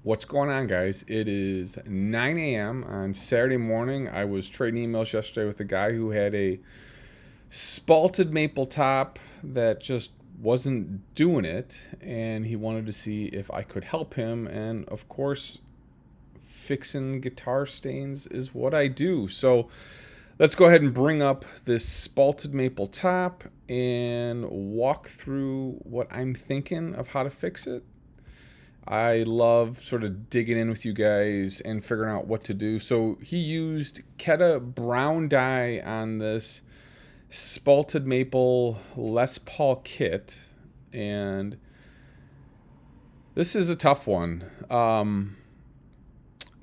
What's going on, guys? It is 9 a.m. on Saturday morning. I was trading emails yesterday with a guy who had a spalted maple top that just wasn't doing it, and he wanted to see if I could help him. And of course, fixing guitar stains is what I do. So let's go ahead and bring up this spalted maple top and walk through what I'm thinking of how to fix it. I love sort of digging in with you guys and figuring out what to do. So he used Keta brown dye on this spalted maple Les Paul kit, and this is a tough one.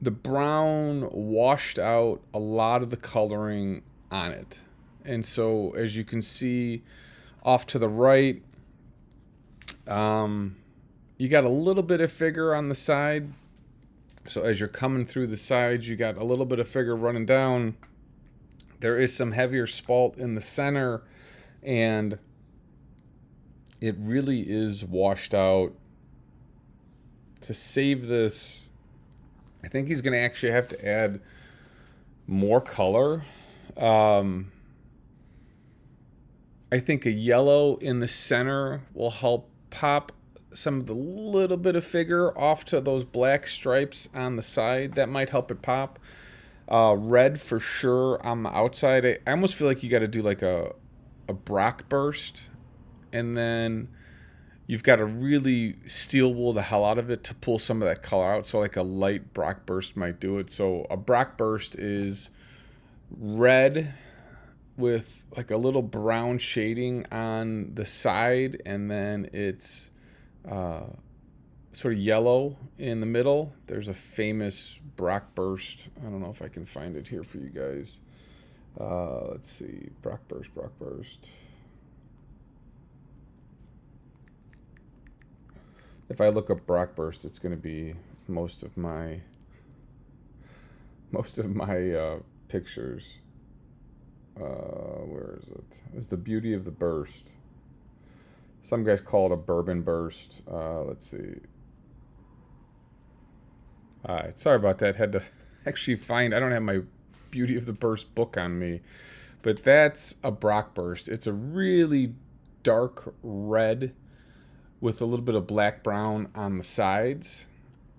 The brown washed out a lot of the coloring on it, and so as you can see off to the right, you got a little bit of figure on the side. So as you're coming through the sides, you got a little bit of figure running down. There is some heavier spalt in the center, and it really is washed out. To save this, I think he's going to actually have to add more color. I think a yellow in the center will help pop some of the little bit of figure off to those black stripes on the side. That might help it pop. Red for sure on the outside. I almost feel like you got to do like a Brock burst, and then you've got to really steel wool the hell out of it to pull some of that color out. So like a light Brock burst might do it. So a Brock burst is red with like a little brown shading on the side, and then it's sort of yellow in the middle. There's a famous Brock burst. I don't know if I can find it here for you guys. Let's see. Brock burst. If I look up Brock burst, it's going to be most of my pictures. Where is it? It's the beauty of the burst. Some guys call it a bourbon burst. Let's see. All right, sorry about that. Had to actually find. I don't have my Beauty of the Burst book on me, but that's a Brock burst. It's a really dark red with a little bit of black brown on the sides,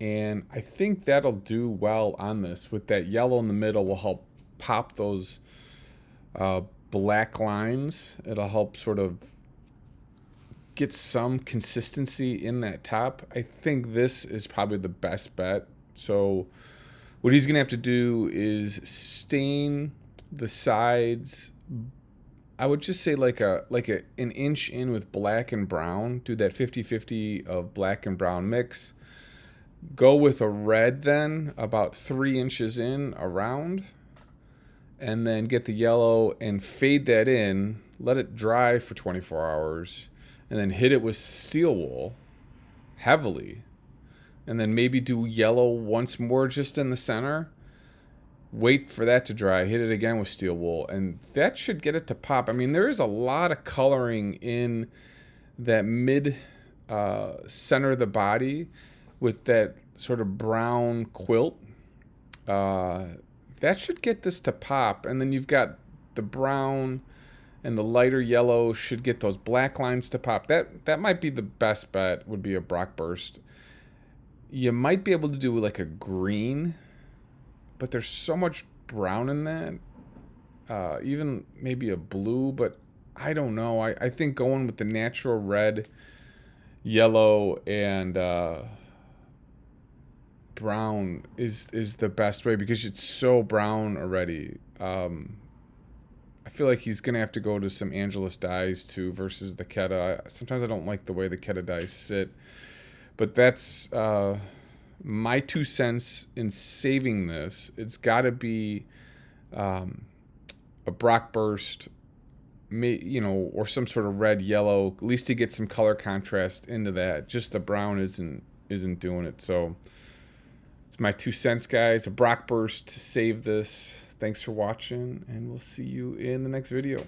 and I think that'll do well on this. With that yellow in the middle, will help pop those black lines. It'll help sort of get some consistency in that top. I think this is probably the best bet. So what he's gonna have to do is stain the sides. I would just say like an inch in with black and brown. Do that 50-50 of black and brown mix. Go with a red then, about 3 inches in around, and then get the yellow and fade that in. Let it dry for 24 hours, and then hit it with steel wool heavily, and then maybe do yellow once more just in the center. Wait for that to dry, hit it again with steel wool, and that should get it to pop. I mean, there is a lot of coloring in that mid center of the body with that sort of brown quilt. That should get this to pop, and then you've got the brown and the lighter yellow should get those black lines to pop. That might be the best bet, would be a Brock burst. You might be able to do like a green, but there's so much brown in that. Even maybe a blue, but I don't know. I think going with the natural red, yellow, and brown is the best way, because it's so brown already. I feel like he's gonna have to go to some Angelus dyes too versus the Keta. Sometimes I don't like the way the Keta dyes sit, but that's my 2 cents in saving this. It's got to be a Brock burst, or some sort of red yellow, at least to get some color contrast into that. Just the brown isn't doing it. So it's my 2 cents, guys. A Brock burst to save this. Thanks for watching, and we'll see you in the next video.